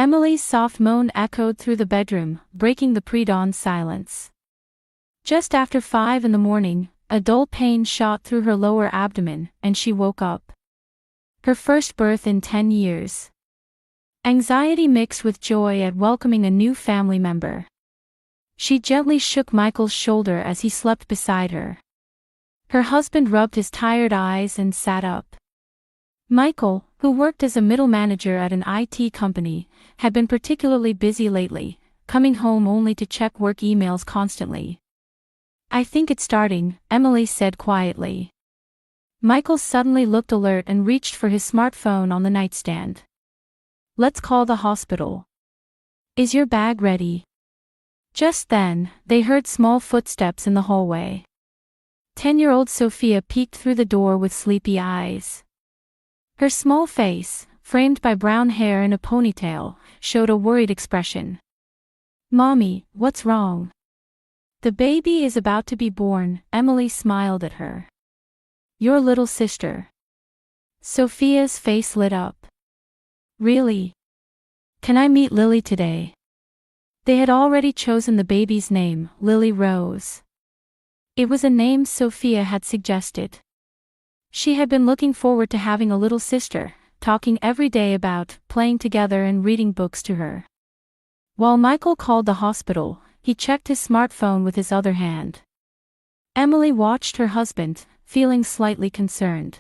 Emily's soft moan echoed through the bedroom, breaking the pre-dawn silence. Just after 5 in the morning, a dull pain shot through her lower abdomen, and she woke up. Her first birth in 10 years. Anxiety mixed with joy at welcoming a new family member. She gently shook Michael's shoulder as he slept beside her. Her husband rubbed his tired eyes and sat up. Michael, who worked as a middle manager at an IT company, had been particularly busy lately, coming home only to check work emails constantly. "I think it's starting," Emily said quietly. Michael suddenly looked alert and reached for his smartphone on the nightstand. "Let's call the hospital. Is your bag ready?" Just then, they heard small footsteps in the hallway. 10-year-old Sophia peeked through the door with sleepy eyes. Her small face, framed by brown hair in a ponytail, showed a worried expression. "Mommy, what's wrong?" "The baby is about to be born," Emily smiled at her. "Your little sister." Sophia's face lit up. "Really? Can I meet Lily today?" They had already chosen the baby's name, Lily Rose. It was a name Sophia had suggested. She had been looking forward to having a little sister, talking every day about playing together and reading books to her. While Michael called the hospital, he checked his smartphone with his other hand. Emily watched her husband, feeling slightly concerned.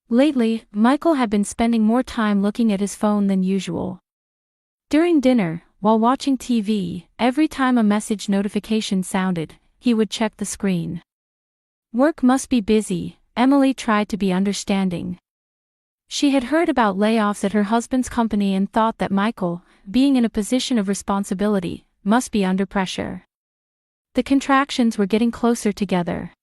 Lately, Michael had been spending more time looking at his phone than usual. During dinner, while watching TV, every time a message notification sounded, he would check the screen. Work must be busy, Emily tried to be understanding. She had heard about layoffs at her husband's company and thought that Michael, being in a position of responsibility, must be under pressure. The contractions were getting closer together.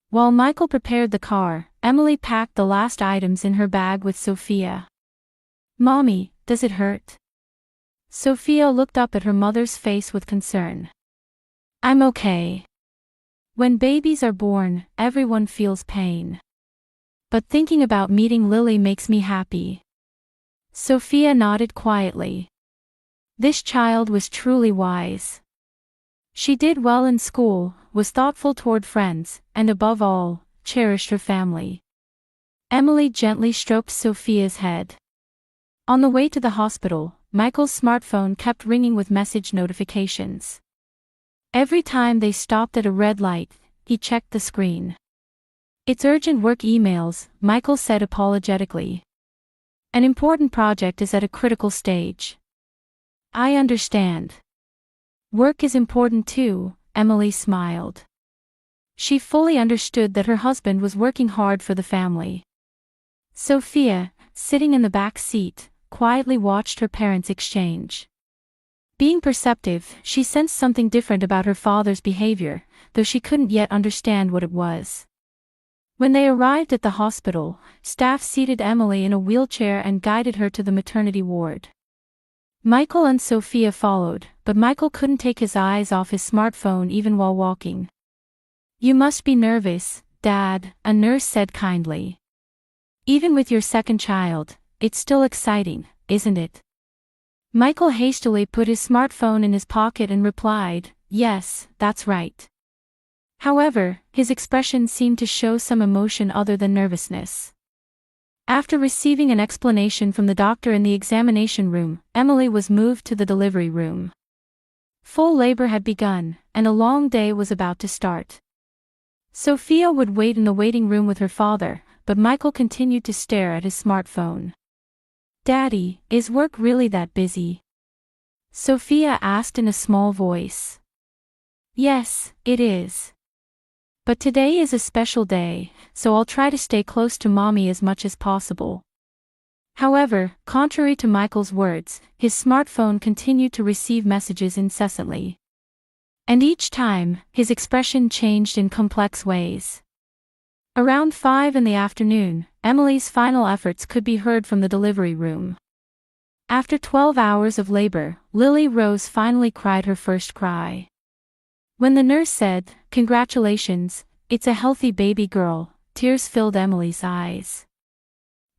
While Michael prepared the car, Emily packed the last items in her bag with Sophia. "Mommy, does it hurt?" Sophia looked up at her mother's face with concern. "I'm okay. When babies are born, everyone feels pain. But thinking about meeting Lily makes me happy." Sophia nodded quietly. This child was truly wise. She did well in school, was thoughtful toward friends, and above all, cherished her family. Emily gently stroked Sophia's head. On the way to the hospital, Michael's smartphone kept ringing with message notifications. Every time they stopped at a red light, he checked the screen. "It's urgent work emails," Michael said apologetically. "An important project is at a critical stage." "I understand. Work is important too," Emily smiled. She fully understood that her husband was working hard for the family. Sophia, sitting in the back seat, quietly watched her parents exchange. Being perceptive, she sensed something different about her father's behavior, though she couldn't yet understand what it was. When they arrived at the hospital, staff seated Emily in a wheelchair and guided her to the maternity ward. Michael and Sophia followed, but Michael couldn't take his eyes off his smartphone even while walking. "You must be nervous, Dad," a nurse said kindly. "Even with your second child, it's still exciting, isn't it?" Michael hastily put his smartphone in his pocket and replied, "Yes, that's right." However, his expression seemed to show some emotion other than nervousness. After receiving an explanation from the doctor in the examination room, Emily was moved to the delivery room. Full labor had begun, and a long day was about to start. Sophia would wait in the waiting room with her father, but Michael continued to stare at his smartphone. "Daddy, is work really that busy?" Sophia asked in a small voice. "Yes, it is. But today is a special day, so I'll try to stay close to Mommy as much as possible." However, contrary to Michael's words, his smartphone continued to receive messages incessantly. And each time, his expression changed in complex ways. Around 5 in the afternoon, Emily's final efforts could be heard from the delivery room. After 12 hours of labor, Lily Rose finally cried her first cry. When the nurse said, "Congratulations, it's a healthy baby girl," tears filled Emily's eyes.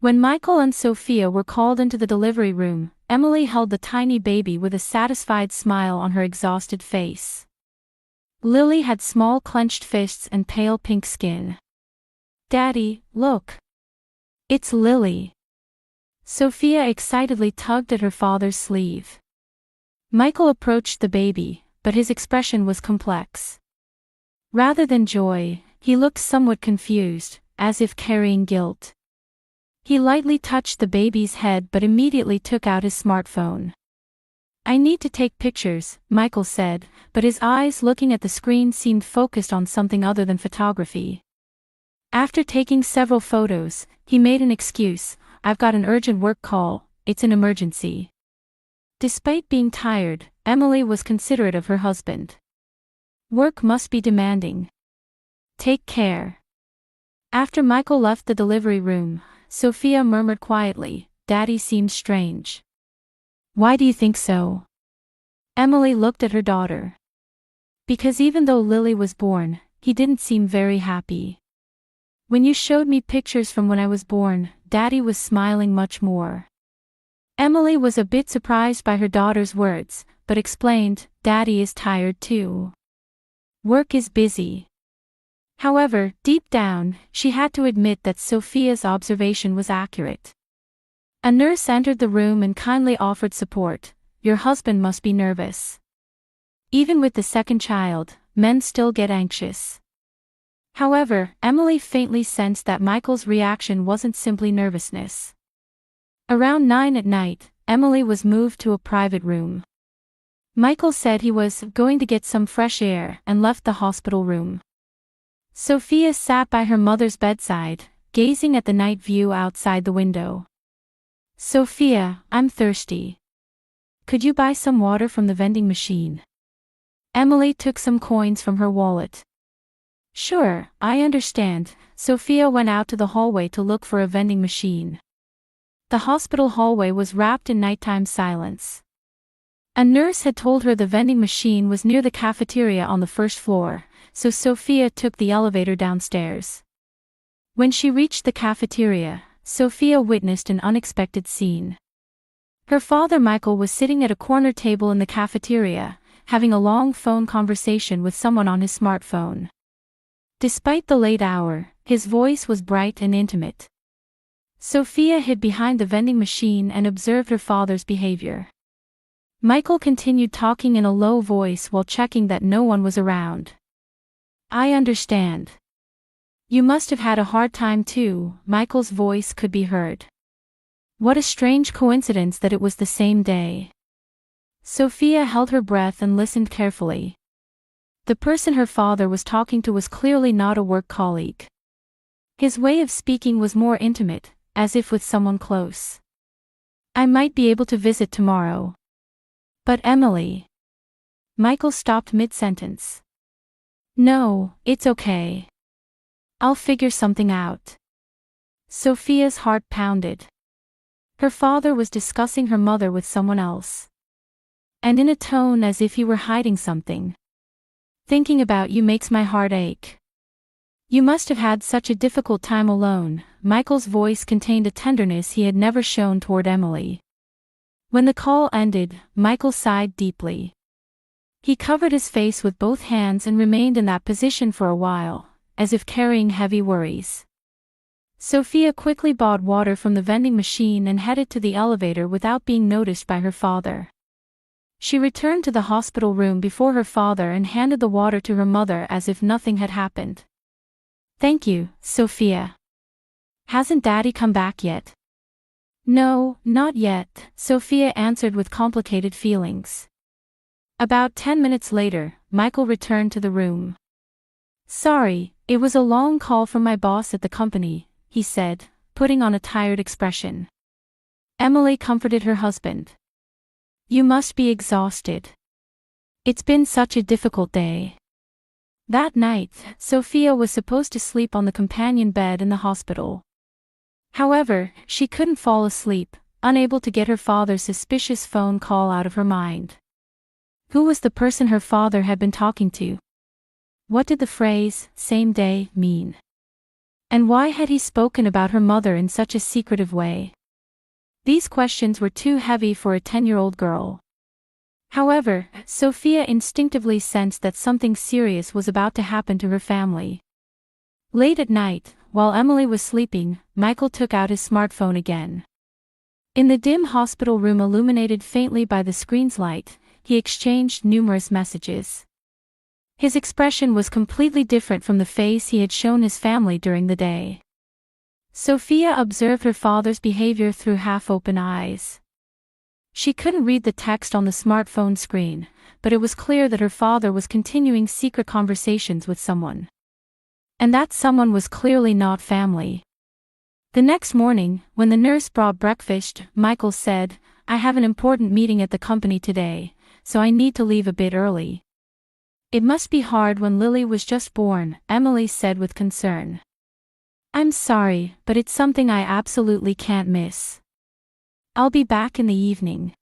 When Michael and Sophia were called into the delivery room, Emily held the tiny baby with a satisfied smile on her exhausted face. Lily had small clenched fists and pale pink skin. "Daddy, look! It's Lily!" Sophia excitedly tugged at her father's sleeve. Michael approached the baby, but his expression was complex. Rather than joy, he looked somewhat confused, as if carrying guilt. He lightly touched the baby's head but immediately took out his smartphone. "I need to take pictures," Michael said, but his eyes looking at the screen seemed focused on something other than photography. After taking several photos, he made an excuse: "I've got an urgent work call, it's an emergency." Despite being tired, Emily was considerate of her husband. "Work must be demanding. Take care." After Michael left the delivery room, Sophia murmured quietly, "Daddy seems strange." "Why do you think so?" Emily looked at her daughter. "Because even though Lily was born, he didn't seem very happy. When you showed me pictures from when I was born, Daddy was smiling much more." Emily was a bit surprised by her daughter's words, but explained, "Daddy is tired too. Work is busy." However, deep down, she had to admit that Sophia's observation was accurate. A nurse entered the room and kindly offered support. "Your husband must be nervous. Even with the second child, men still get anxious." However, Emily faintly sensed that Michael's reaction wasn't simply nervousness. Around 9 at night, Emily was moved to a private room. Michael said he was going to get some fresh air and left the hospital room. Sophia sat by her mother's bedside, gazing at the night view outside the window. "Sophia, I'm thirsty. Could you buy some water from the vending machine?" Emily took some coins from her wallet. "Sure, I understand." Sophia went out to the hallway to look for a vending machine. The hospital hallway was wrapped in nighttime silence. A nurse had told her the vending machine was near the cafeteria on the first floor, so Sophia took the elevator downstairs. When she reached the cafeteria, Sophia witnessed an unexpected scene. Her father Michael was sitting at a corner table in the cafeteria, having a long phone conversation with someone on his smartphone. Despite the late hour, his voice was bright and intimate. Sophia hid behind the vending machine and observed her father's behavior. Michael continued talking in a low voice while checking that no one was around. "I understand. You must have had a hard time too." Michael's voice could be heard. "What a strange coincidence that it was the same day." Sophia held her breath and listened carefully. The person her father was talking to was clearly not a work colleague. His way of speaking was more intimate, as if with someone close. "I might be able to visit tomorrow." "But Emily..." Michael stopped mid-sentence. "No, it's okay. I'll figure something out." Sophia's heart pounded. Her father was discussing her mother with someone else. And in a tone as if he were hiding something. "Thinking about you makes my heart ache. You must have had such a difficult time alone." Michael's voice contained a tenderness he had never shown toward Emily. When the call ended, Michael sighed deeply. He covered his face with both hands and remained in that position for a while, as if carrying heavy worries. Sophia quickly bought water from the vending machine and headed to the elevator without being noticed by her father. She returned to the hospital room before her father and handed the water to her mother as if nothing had happened. "Thank you, Sophia. Hasn't Daddy come back yet?" "No, not yet," Sophia answered with complicated feelings. About 10 minutes later, Michael returned to the room. "Sorry, it was a long call from my boss at the company," he said, putting on a tired expression. Emily comforted her husband. "You must be exhausted. It's been such a difficult day." That night, Sophia was supposed to sleep on the companion bed in the hospital. However, she couldn't fall asleep, unable to get her father's suspicious phone call out of her mind. Who was the person her father had been talking to? What did the phrase, "same day," mean? And why had he spoken about her mother in such a secretive way? These questions were too heavy for a 10-year-old girl. However, Sophia instinctively sensed that something serious was about to happen to her family. Late at night, while Emily was sleeping, Michael took out his smartphone again. In the dim hospital room illuminated faintly by the screen's light, he exchanged numerous messages. His expression was completely different from the face he had shown his family during the day. Sophia observed her father's behavior through half-open eyes. She couldn't read the text on the smartphone screen, but it was clear that her father was continuing secret conversations with someone. And that someone was clearly not family. The next morning, when the nurse brought breakfast, Michael said, "I have an important meeting at the company today, so I need to leave a bit early." "It must be hard when Lily was just born," Emily said with concern. "I'm sorry, but it's something I absolutely can't miss. I'll be back in the evening."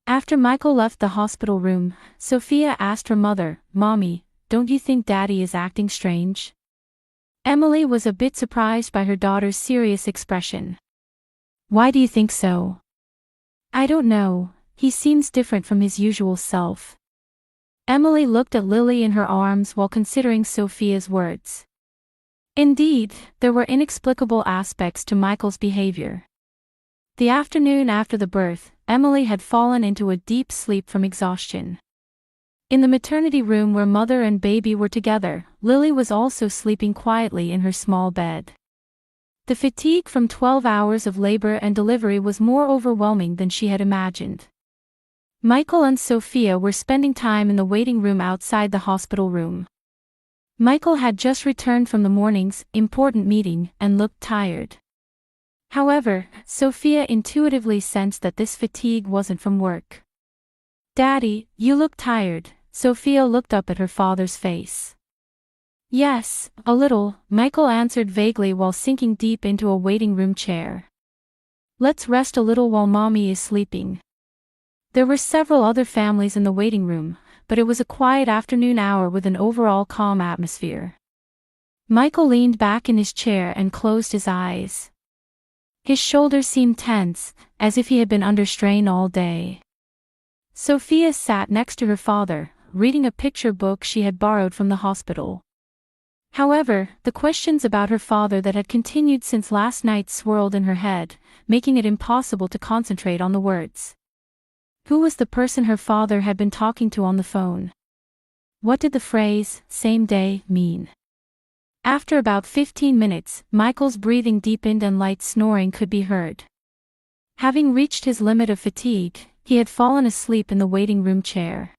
After Michael left the hospital room, Sophia asked her mother, "Mommy, don't you think Daddy is acting strange?" Emily was a bit surprised by her daughter's serious expression. "Why do you think so?" "I don't know, he seems different from his usual self." Emily looked at Lily in her arms while considering Sophia's words. Indeed, there were inexplicable aspects to Michael's behavior. The afternoon after the birth, Emily had fallen into a deep sleep from exhaustion. In the maternity room where mother and baby were together, Lily was also sleeping quietly in her small bed. The fatigue from 12 hours of labor and delivery was more overwhelming than she had imagined. Michael and Sophia were spending time in the waiting room outside the hospital room. Michael had just returned from the morning's important meeting and looked tired. However, Sophia intuitively sensed that this fatigue wasn't from work. "Daddy, you look tired." Sophia looked up at her father's face. "Yes, a little," Michael answered vaguely while sinking deep into a waiting room chair. "Let's rest a little while Mommy is sleeping." There were several other families in the waiting room, but it was a quiet afternoon hour with an overall calm atmosphere. Michael leaned back in his chair and closed his eyes. His shoulders seemed tense, as if he had been under strain all day. Sophia sat next to her father, reading a picture book she had borrowed from the hospital. However, the questions about her father that had continued since last night swirled in her head, making it impossible to concentrate on the words. Who was the person her father had been talking to on the phone? What did the phrase, "same day," mean? After about 15 minutes, Michael's breathing deepened and light snoring could be heard. Having reached his limit of fatigue, he had fallen asleep in the waiting room chair.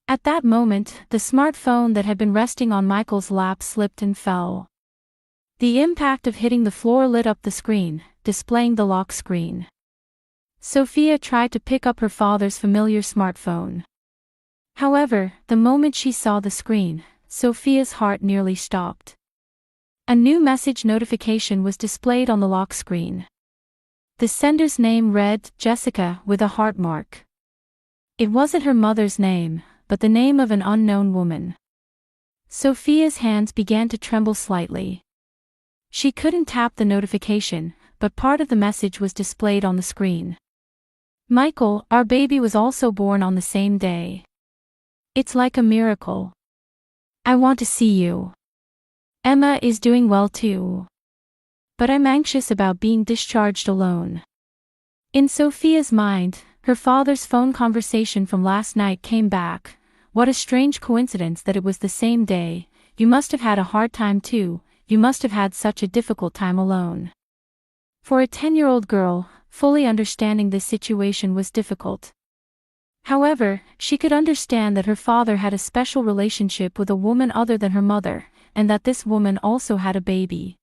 At that moment, the smartphone that had been resting on Michael's lap slipped and fell. The impact of hitting the floor lit up the screen, displaying the lock screen. Sophia tried to pick up her father's familiar smartphone. However, the moment she saw the screen, Sophia's heart nearly stopped. A new message notification was displayed on the lock screen. The sender's name read, Jessica, with a heart mark. It wasn't her mother's name, but the name of an unknown woman. Sophia's hands began to tremble slightly. She couldn't tap the notification, but part of the message was displayed on the screen. "Michael, our baby was also born on the same day. It's like a miracle. I want to see you. Emma is doing well too. But I'm anxious about being discharged alone." In Sophia's mind, her father's phone conversation from last night came back. What a strange coincidence that it was the same day. You must have had a hard time too, you must have had such a difficult time alone. For a 10-year-old girl, fully understanding this situation was difficult. However, she could understand that her father had a special relationship with a woman other than her mother, and that this woman also had a baby.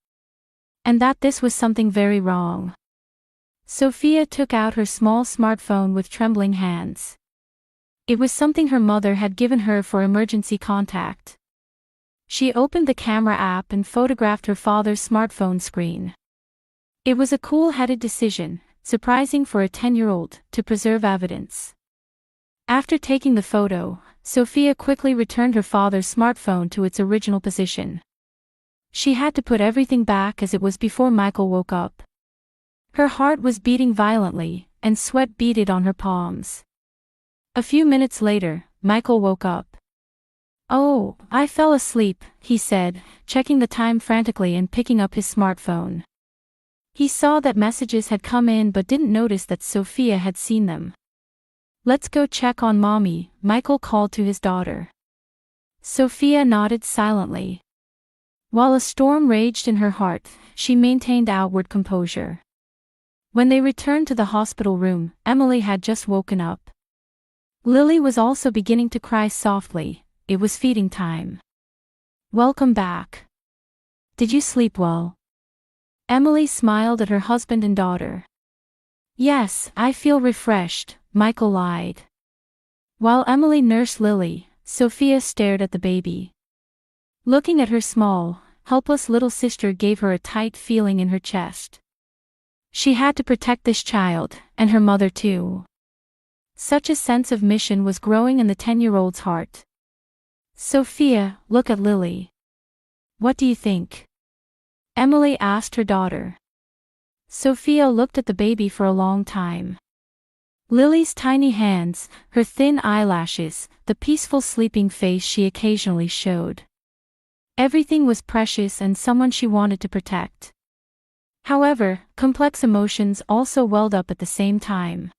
And that this was something very wrong. Sophia took out her small smartphone with trembling hands. It was something her mother had given her for emergency contact. She opened the camera app and photographed her father's smartphone screen. It was a cool-headed decision, surprising for a 10-year-old, to preserve evidence. After taking the photo, Sophia quickly returned her father's smartphone to its original position. She had to put everything back as it was before Michael woke up. Her heart was beating violently, and sweat beaded on her palms. A few minutes later, Michael woke up. "Oh, I fell asleep," he said, checking the time frantically and picking up his smartphone. He saw that messages had come in but didn't notice that Sophia had seen them. "Let's go check on Mommy," Michael called to his daughter. Sophia nodded silently. While a storm raged in her heart, she maintained outward composure. When they returned to the hospital room, Emily had just woken up. Lily was also beginning to cry softly. It was feeding time. "Welcome back. Did you sleep well?" Emily smiled at her husband and daughter. "Yes, I feel refreshed," Michael lied. While Emily nursed Lily, Sophia stared at the baby. Looking at her small, helpless little sister gave her a tight feeling in her chest. She had to protect this child, and her mother too. Such a sense of mission was growing in the 10-year-old's heart. "Sophia, look at Lily. What do you think?" Emily asked her daughter. Sophia looked at the baby for a long time. Lily's tiny hands, her thin eyelashes, the peaceful sleeping face she occasionally showed. Everything was precious and someone she wanted to protect. However, complex emotions also welled up at the same time.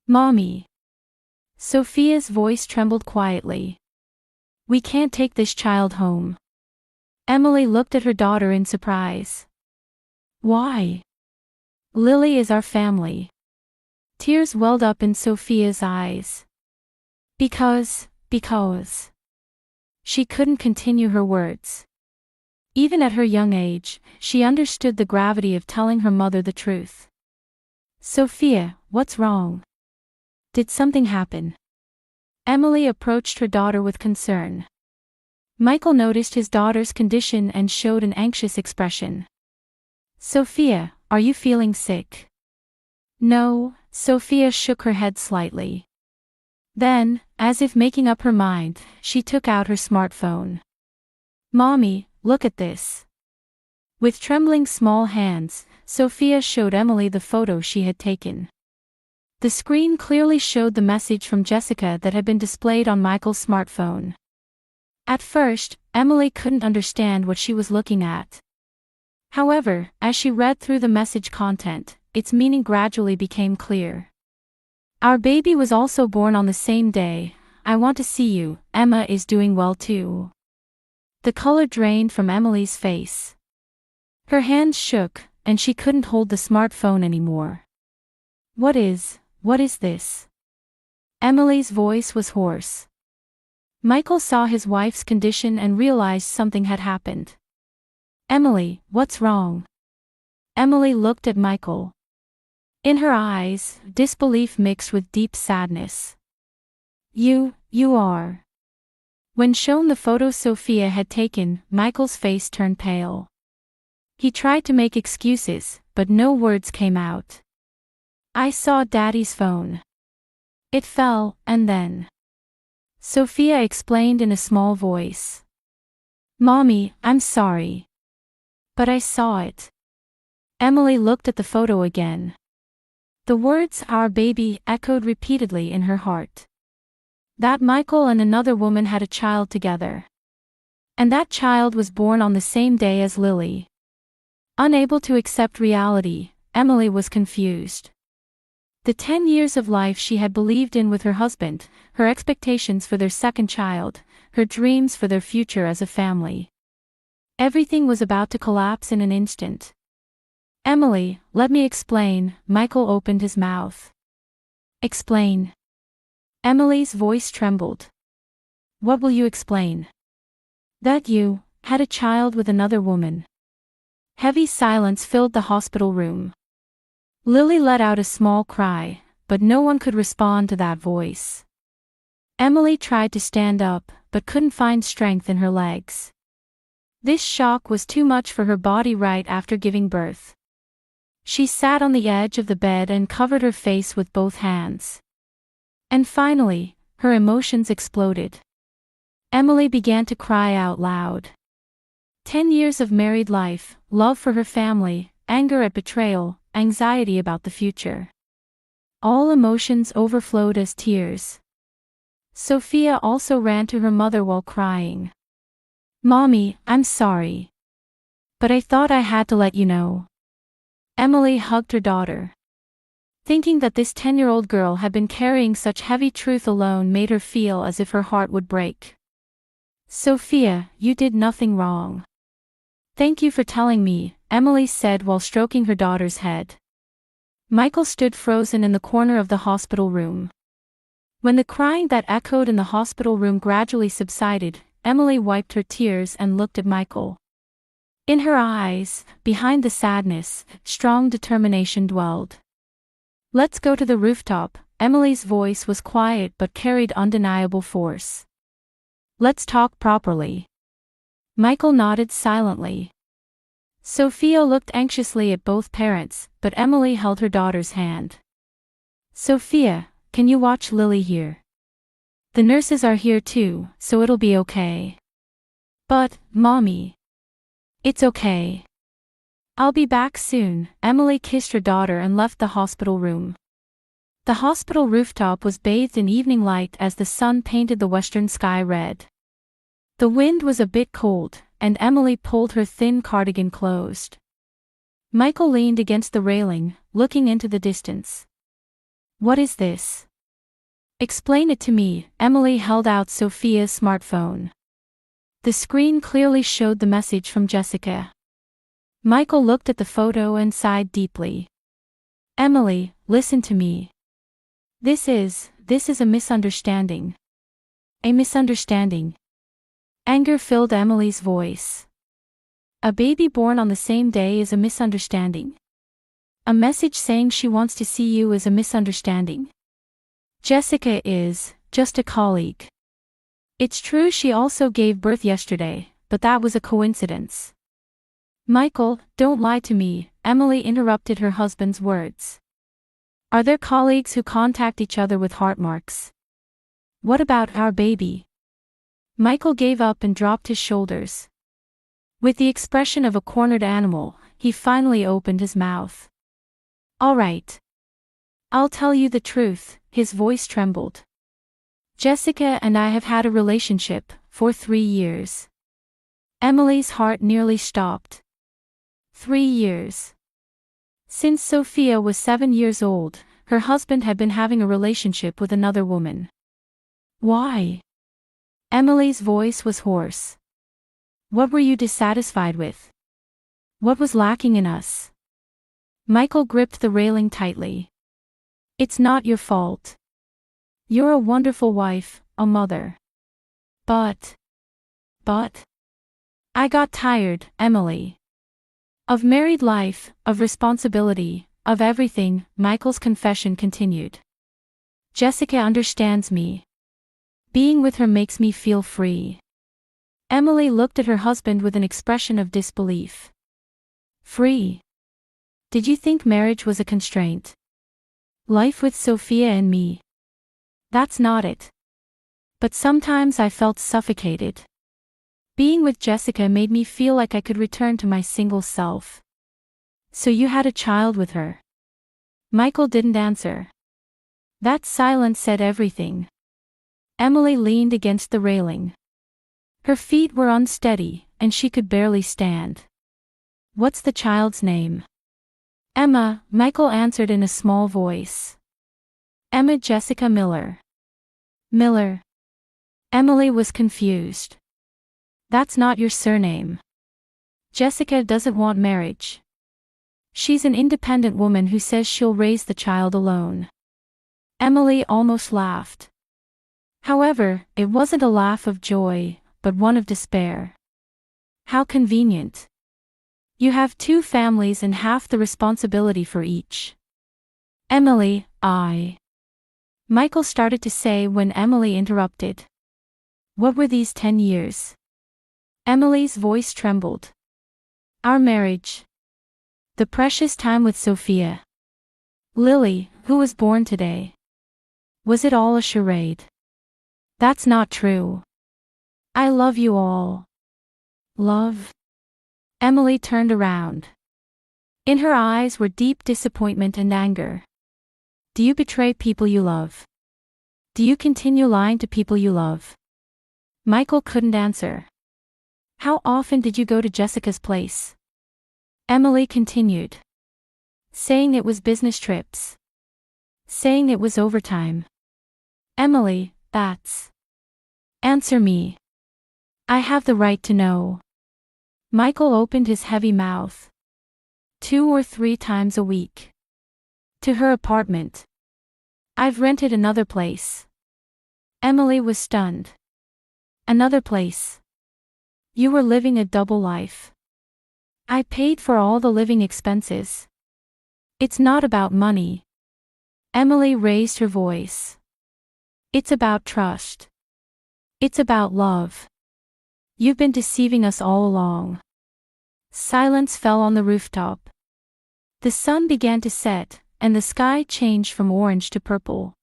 "Mommy." Sophia's voice trembled quietly. "We can't take this child home." Emily looked at her daughter in surprise. "Why?" "Lily is our family." Tears welled up in Sophia's eyes. Because. She couldn't continue her words. Even at her young age, she understood the gravity of telling her mother the truth. "Sophia, what's wrong? Did something happen?" Emily approached her daughter with concern. Michael noticed his daughter's condition and showed an anxious expression. "Sophia, are you feeling sick?" "No," Sophia shook her head slightly. Then, as if making up her mind, she took out her smartphone. "Mommy, look at this." With trembling small hands, Sophia showed Emily the photo she had taken. The screen clearly showed the message from Jessica that had been displayed on Michael's smartphone. At first, Emily couldn't understand what she was looking at. However, as she read through the message content, its meaning gradually became clear. "Our baby was also born on the same day. I want to see you. Emma is doing well too." The color drained from Emily's face. Her hands shook, and she couldn't hold the smartphone anymore. What is this?" Emily's voice was hoarse. Michael saw his wife's condition and realized something had happened. "Emily, what's wrong?" Emily looked at Michael. In her eyes, disbelief mixed with deep sadness. You are." When shown the photo Sophia had taken, Michael's face turned pale. He tried to make excuses, but no words came out. "I saw Daddy's phone. It fell, and then." Sophia explained in a small voice. "Mommy, I'm sorry. But I saw it." Emily looked at the photo again. The words "our baby" echoed repeatedly in her heart. That Michael and another woman had a child together. And that child was born on the same day as Lily. Unable to accept reality, Emily was confused. The 10 years of life she had believed in with her husband, her expectations for their second child, her dreams for their future as a family. Everything was about to collapse in an instant. "Emily, let me explain." Michael opened his mouth. "Explain." Emily's voice trembled. "What will you explain?" "That you had a child with another woman." Heavy silence filled the hospital room. Lily let out a small cry, but no one could respond to that voice. Emily tried to stand up, but couldn't find strength in her legs. This shock was too much for her body right after giving birth. She sat on the edge of the bed and covered her face with both hands. And finally, her emotions exploded. Emily began to cry out loud. 10 years of married life, love for her family, anger at betrayal, anxiety about the future. All emotions overflowed as tears. Sophia also ran to her mother while crying. "Mommy, I'm sorry. But I thought I had to let you know." Emily hugged her daughter. Thinking that this 10-year-old girl had been carrying such heavy truth alone made her feel as if her heart would break. "Sophia, you did nothing wrong. Thank you for telling me," Emily said while stroking her daughter's head. Michael stood frozen in the corner of the hospital room. When the crying that echoed in the hospital room gradually subsided, Emily wiped her tears and looked at Michael. In her eyes, behind the sadness, strong determination dwelled. "Let's go to the rooftop." Emily's voice was quiet but carried undeniable force. "Let's talk properly." Michael nodded silently. Sophia looked anxiously at both parents, but Emily held her daughter's hand. "Sophia, can you watch Lily here? The nurses are here too, so it'll be okay." "But, Mommy." "It's okay. I'll be back soon." Emily kissed her daughter and left the hospital room. The hospital rooftop was bathed in evening light as the sun painted the western sky red. The wind was a bit cold, and Emily pulled her thin cardigan closed. Michael leaned against the railing, looking into the distance. "What is this?" "Explain it to me." Emily held out Sophia's smartphone. The screen clearly showed the message from Jessica. Michael looked at the photo and sighed deeply. "Emily, listen to me. This is a misunderstanding." "A misunderstanding?" Anger filled Emily's voice. "A baby born on the same day is a misunderstanding. A message saying she wants to see you is a misunderstanding. Jessica is just a colleague. It's true she also gave birth yesterday, but that was a coincidence." "Michael, don't lie to me," Emily interrupted her husband's words. "Are there colleagues who contact each other with heart marks? What about our baby?" Michael gave up and dropped his shoulders. With the expression of a cornered animal, he finally opened his mouth. "All right. I'll tell you the truth." His voice trembled. "Jessica and I have had a relationship for 3 years." Emily's heart nearly stopped. 3 years. Since Sophia was 7 years old, her husband had been having a relationship with another woman. "Why?" Emily's voice was hoarse. "What were you dissatisfied with? What was lacking in us?" Michael gripped the railing tightly. "It's not your fault. You're a wonderful wife, a mother. But I got tired, Emily. Of married life, of responsibility, of everything." Michael's confession continued. "Jessica understands me. Being with her makes me feel free." Emily looked at her husband with an expression of disbelief. "Free? Did you think marriage was a constraint? Life with Sophia and me? That's not it. But sometimes I felt suffocated. Being with Jessica made me feel like I could return to my single self." "So you had a child with her?" Michael didn't answer. That silence said everything. Emily leaned against the railing. Her feet were unsteady, and she could barely stand. "What's the child's name?" "Emma," Michael answered in a small voice. "Emma Jessica Miller." "Miller?" Emily was confused. "That's not your surname. Jessica doesn't want marriage. She's an independent woman who says she'll raise the child alone." Emily almost laughed. However, it wasn't a laugh of joy, but one of despair. "How convenient. You have 2 families and half the responsibility for each." "Emily, Michael started to say when Emily interrupted. "What were these 10 years?" Emily's voice trembled. "Our marriage. The precious time with Sophia. Lily, who was born today. Was it all a charade?" "That's not true. I love you all." "Love?" Emily turned around. In her eyes were deep disappointment and anger. Do you betray people you love? Do you continue lying to people you love? Michael couldn't answer. How often did you go to Jessica's place? Emily continued. Saying it was business trips. Saying it was overtime. Emily, that's... Answer me. I have the right to know. Michael opened his heavy mouth. 2 or 3 times a week. To her apartment. I've rented another place. Emily was stunned. Another place. You were living a double life. I paid for all the living expenses. It's not about money. Emily raised her voice. It's about trust. It's about love. You've been deceiving us all along. Silence fell on the rooftop. The sun began to set, and the sky changed from orange to purple.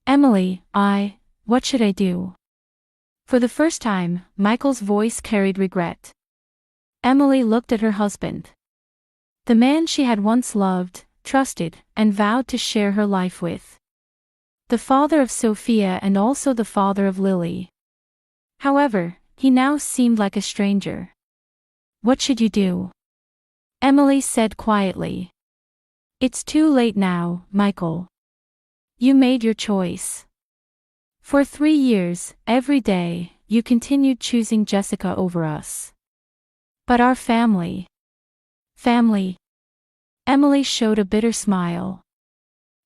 Emily, what should I do? For the first time, Michael's voice carried regret. Emily looked at her husband. The man she had once loved, trusted, and vowed to share her life with. The father of Sophia and also the father of Lily. However, he now seemed like a stranger. What should you do? Emily said quietly. It's too late now, Michael. You made your choice. For 3 years, every day, you continued choosing Jessica over us. But our family. Emily showed a bitter smile.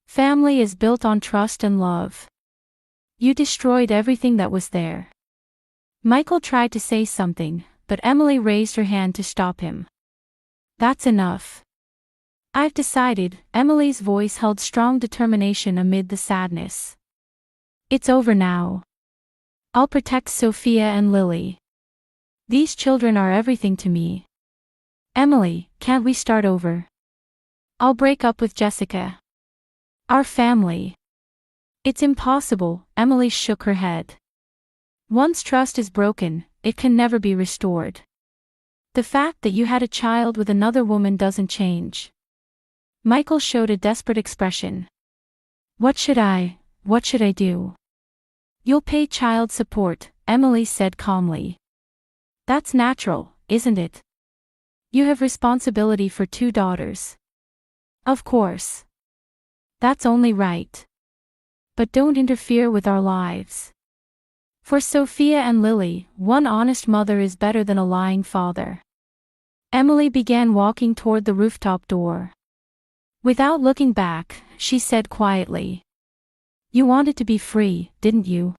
Family is built on trust and love. You destroyed everything that was there. Michael tried to say something, but Emily raised her hand to stop him. That's enough. I've decided. Emily's voice held strong determination amid the sadness. It's over now. I'll protect Sophia and Lily. These children are everything to me. Emily, can't we start over? I'll break up with Jessica. Our family. It's impossible, Emily shook her head. Once trust is broken, it can never be restored. The fact that you had a child with another woman doesn't change. Michael showed a desperate expression. What should I do? You'll pay child support, Emily said calmly. That's natural, isn't it? You have responsibility for 2 daughters. Of course. That's only right. But don't interfere with our lives. For Sophia and Lily, one honest mother is better than a lying father. Emily began walking toward the rooftop door. Without looking back, she said quietly. You wanted to be free, didn't you?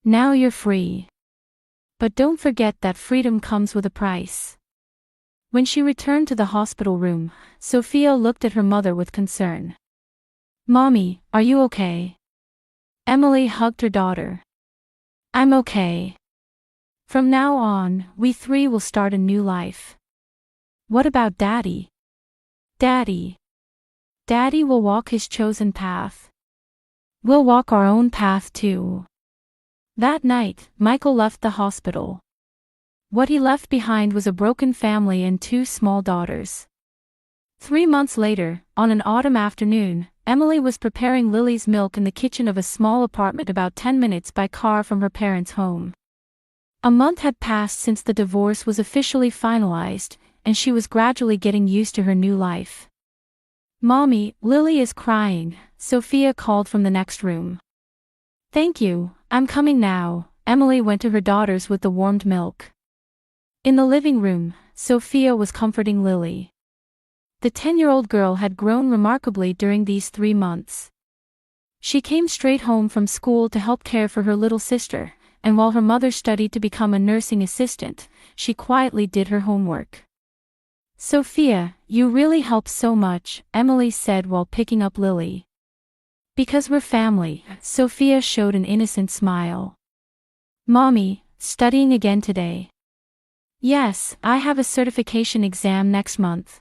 Now you're free. But don't forget that freedom comes with a price. When she returned to the hospital room, Sophia looked at her mother with concern. Mommy, are you okay? Emily hugged her daughter. I'm okay. From now on, we 3 will start a new life. What about Daddy? Daddy will walk his chosen path. We'll walk our own path too. That night, Michael left the hospital. What he left behind was a broken family and 2 small daughters. 3 months later, on an autumn afternoon, Emily was preparing Lily's milk in the kitchen of a small apartment about 10 minutes by car from her parents' home. A month had passed since the divorce was officially finalized, and she was gradually getting used to her new life. Mommy, Lily is crying, Sophia called from the next room. Thank you, I'm coming now, Emily went to her daughters with the warmed milk. In the living room, Sophia was comforting Lily. The 10-year-old girl had grown remarkably during these 3 months. She came straight home from school to help care for her little sister, and while her mother studied to become a nursing assistant, she quietly did her homework. Sophia, you really help so much, Emily said while picking up Lily. Because we're family, Sophia showed an innocent smile. Mommy, studying again today? Yes, I have a certification exam next month.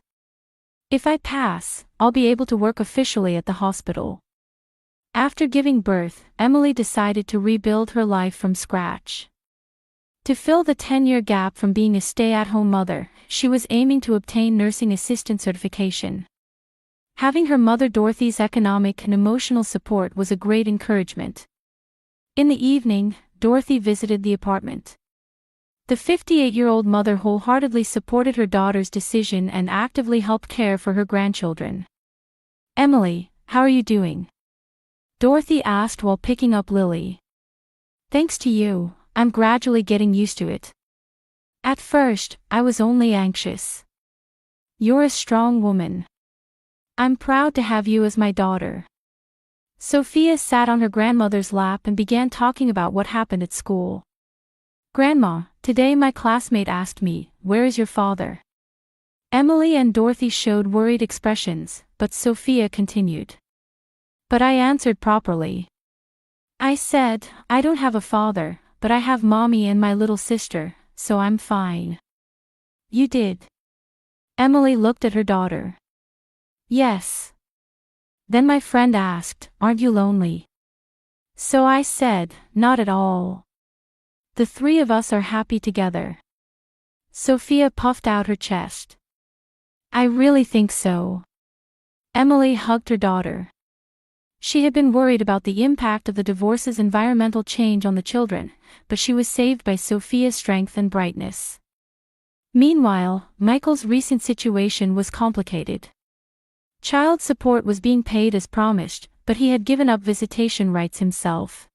If I pass, I'll be able to work officially at the hospital. After giving birth, Emily decided to rebuild her life from scratch. To fill the 10-year gap from being a stay-at-home mother, she was aiming to obtain nursing assistant certification. Having her mother Dorothy's economic and emotional support was a great encouragement. In the evening, Dorothy visited the apartment. The 58-year-old mother wholeheartedly supported her daughter's decision and actively helped care for her grandchildren. "Emily, how are you doing?" Dorothy asked while picking up Lily. "Thanks to you, I'm gradually getting used to it. At first, I was only anxious. You're a strong woman. I'm proud to have you as my daughter." Sophia sat on her grandmother's lap and began talking about what happened at school. "Grandma, today my classmate asked me, 'Where is your father?'" Emily and Dorothy showed worried expressions, but Sophia continued. "But I answered properly. I said, I don't have a father, but I have mommy and my little sister, so I'm fine." "You did?" Emily looked at her daughter. "Yes." Then my friend asked, "Aren't you lonely?" So I said, "Not at all. The three of us are happy together." Sophia puffed out her chest. "I really think so." Emily hugged her daughter. She had been worried about the impact of the divorce's environmental change on the children, but she was saved by Sophia's strength and brightness. Meanwhile, Michael's recent situation was complicated. Child support was being paid as promised, but he had given up visitation rights himself.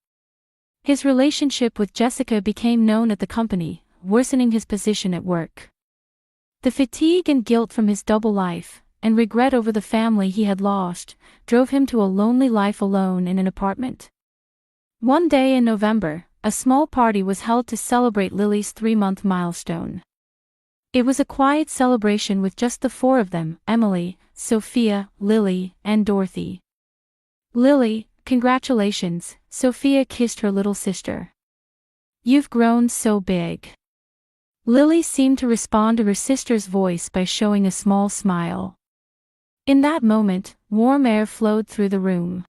His relationship with Jessica became known at the company, worsening his position at work. The fatigue and guilt from his double life, and regret over the family he had lost, drove him to a lonely life alone in an apartment. One day in November, a small party was held to celebrate Lily's 3-month milestone. It was a quiet celebration with just the four of them: Emily, Sophia, Lily, and Dorothy. "Lily, congratulations," Sophia kissed her little sister. "You've grown so big." Lily seemed to respond to her sister's voice by showing a small smile. In that moment, warm air flowed through the room.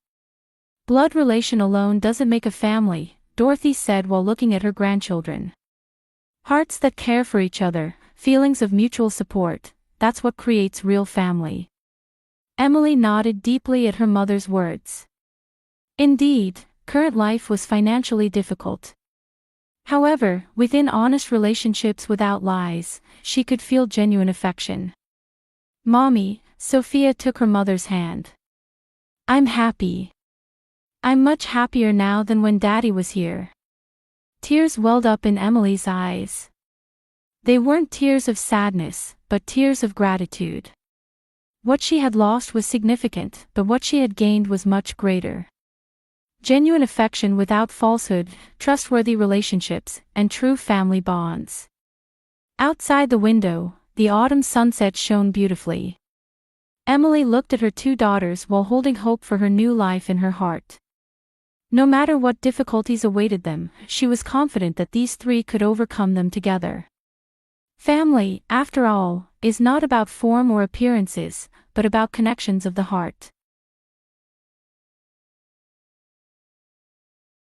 "Blood relation alone doesn't make a family," Dorothy said while looking at her grandchildren. "Hearts that care for each other, feelings of mutual support, that's what creates real family." Emily nodded deeply at her mother's words. Indeed, current life was financially difficult. However, within honest relationships without lies, she could feel genuine affection. "Mommy," Sophia took her mother's hand. "I'm happy. I'm much happier now than when Daddy was here." Tears welled up in Emily's eyes. They weren't tears of sadness, but tears of gratitude. What she had lost was significant, but what she had gained was much greater. Genuine affection without falsehood, trustworthy relationships, and true family bonds. Outside the window, the autumn sunset shone beautifully. Emily looked at her two daughters while holding hope for her new life in her heart. No matter what difficulties awaited them, she was confident that these three could overcome them together. Family, after all, is not about form or appearances, but about connections of the heart.